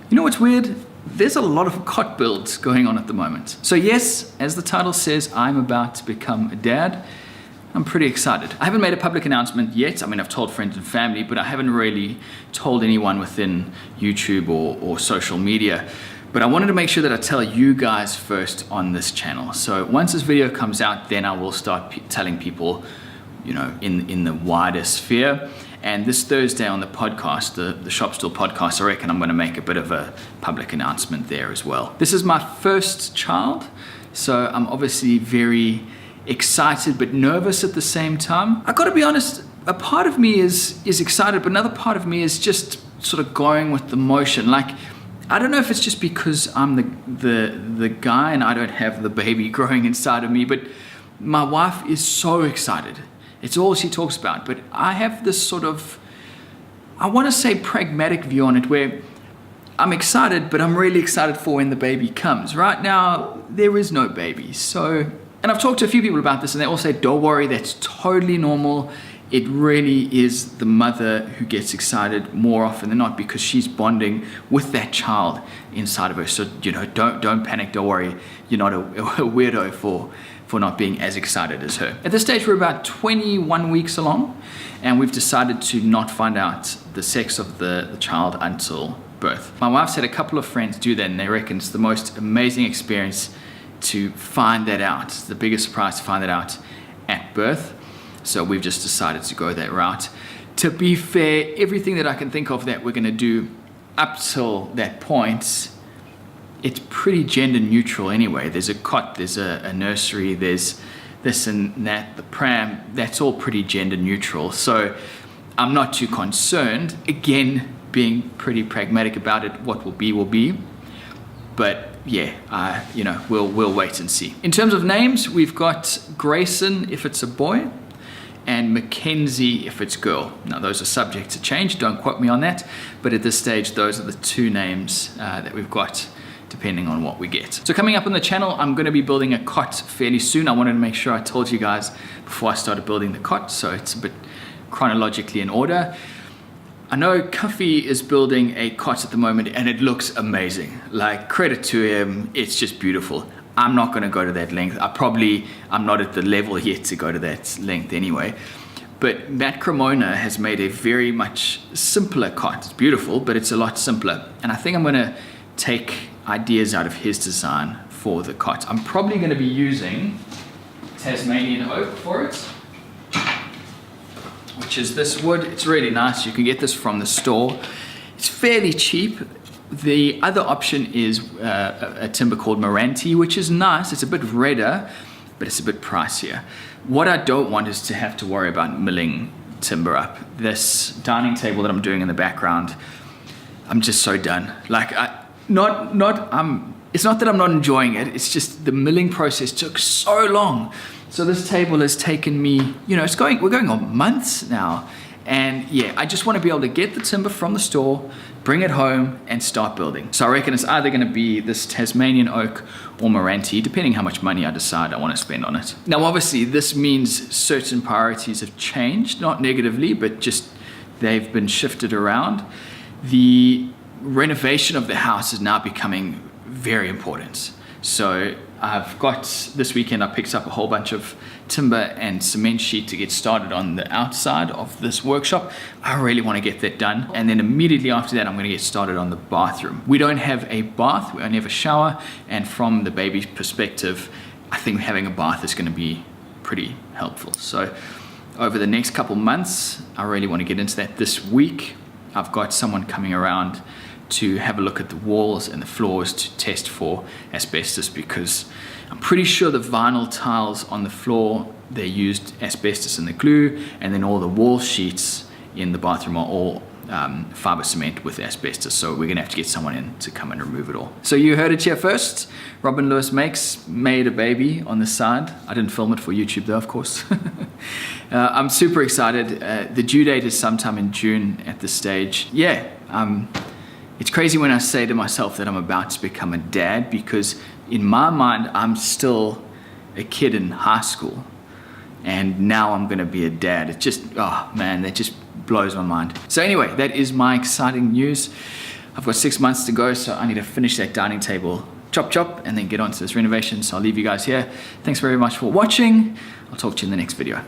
You know what's weird? There's a lot of cot builds going on at the moment. So yes, as the title says, I'm about to become a dad. I'm pretty excited. I haven't made a public announcement yet. I mean, I've told friends and family, but I haven't really told anyone within YouTube or social media. But I wanted to make sure that I tell you guys first on this channel. So once this video comes out, then I will start telling people, you know, in the wider sphere. And this Thursday on the podcast, the Shop Stall podcast, I reckon I'm going to make a bit of a public announcement there as well. This is my first child, so I'm obviously very excited but nervous at the same time. I got to be honest, a part of me is excited, but another part of me is just sort of going with the motion. Like, I don't know if it's just because I'm the guy and I don't have the baby growing inside of me, but my wife is so excited. It's all she talks about, but I have this sort of, I want to say pragmatic view on it where I'm excited, but I'm really excited for when the baby comes. Right now, there is no baby. So, and I've talked to a few people about this and they all say, don't worry, that's totally normal. It really is the mother who gets excited more often than not because she's bonding with that child inside of her. So, you know, don't panic, don't worry. You're not a weirdo for not being as excited as her. At this stage, we're about 21 weeks along, and we've decided to not find out the sex of the child until birth. My wife's had a couple of friends do that, and they reckon it's the most amazing experience to find that out. It's the biggest surprise to find that out at birth. So we've just decided to go that route. To be fair, everything that I can think of that we're gonna do up till that point, it's pretty gender neutral anyway. There's a cot, there's a nursery, there's this and that, the pram, that's all pretty gender neutral. So I'm not too concerned. Again, being pretty pragmatic about it, what will be will be. But yeah, you know, we'll wait and see. In terms of names, we've got Grayson if it's a boy, and Mackenzie if it's girl. Now those are subject to change, don't quote me on that, but at this stage those are the two names that we've got depending on what we get. So coming up on the channel, I'm going to be building a cot fairly soon. I wanted to make sure I told you guys before I started building the cot, so it's a bit chronologically in order. I know Cuffy is building a cot at the moment and it looks amazing. Like, credit to him, it's just beautiful. I'm not going to go to that length. I'm not at the level yet to go to that length anyway. But Matt Cremona has made a very much simpler cot. It's beautiful, but it's a lot simpler. And I think I'm going to take ideas out of his design for the cot. I'm probably going to be using Tasmanian oak for it, which is this wood. It's really nice. You can get this from the store. It's fairly cheap. The other option is a timber called Meranti, which is nice. It's a bit redder, but it's a bit pricier. What I don't want is to have to worry about milling timber up. This dining table that I'm doing in the background, I'm just so done. Like, it's not that I'm not enjoying it, it's just the milling process took so long. So this table has taken me, you know, we're going on months now. And yeah, I just want to be able to get the timber from the store, bring it home and start building. So I reckon it's either going to be this Tasmanian oak or Meranti, depending how much money I decide I want to spend on it. Now, obviously this means certain priorities have changed, not negatively, but just they've been shifted around. The renovation of the house is now becoming very important. So I've got, this weekend I picked up a whole bunch of timber and cement sheet to get started on the outside of this workshop. I really want to get that done. And then immediately after that, I'm going to get started on the bathroom. We don't have a bath, we only have a shower. And from the baby's perspective, I think having a bath is going to be pretty helpful. So over the next couple months, I really want to get into that. This week, I've got someone coming around to have a look at the walls and the floors to test for asbestos, because I'm pretty sure the vinyl tiles on the floor, they used asbestos in the glue, and then all the wall sheets in the bathroom are all fiber cement with asbestos. So we're gonna have to get someone in to come and remove it all. So you heard it here first. Robin Lewis Makes made a baby on the side. I didn't film it for YouTube though, of course. I'm super excited. The due date is sometime in June at this stage. Yeah, it's crazy when I say to myself that I'm about to become a dad, because in my mind, I'm still a kid in high school. And now I'm gonna be a dad. It just, oh man, that just blows my mind. So anyway, that is my exciting news. I've got 6 months to go, so I need to finish that dining table, chop chop, and then get onto this renovation. So I'll leave you guys here. Thanks very much for watching. I'll talk to you in the next video.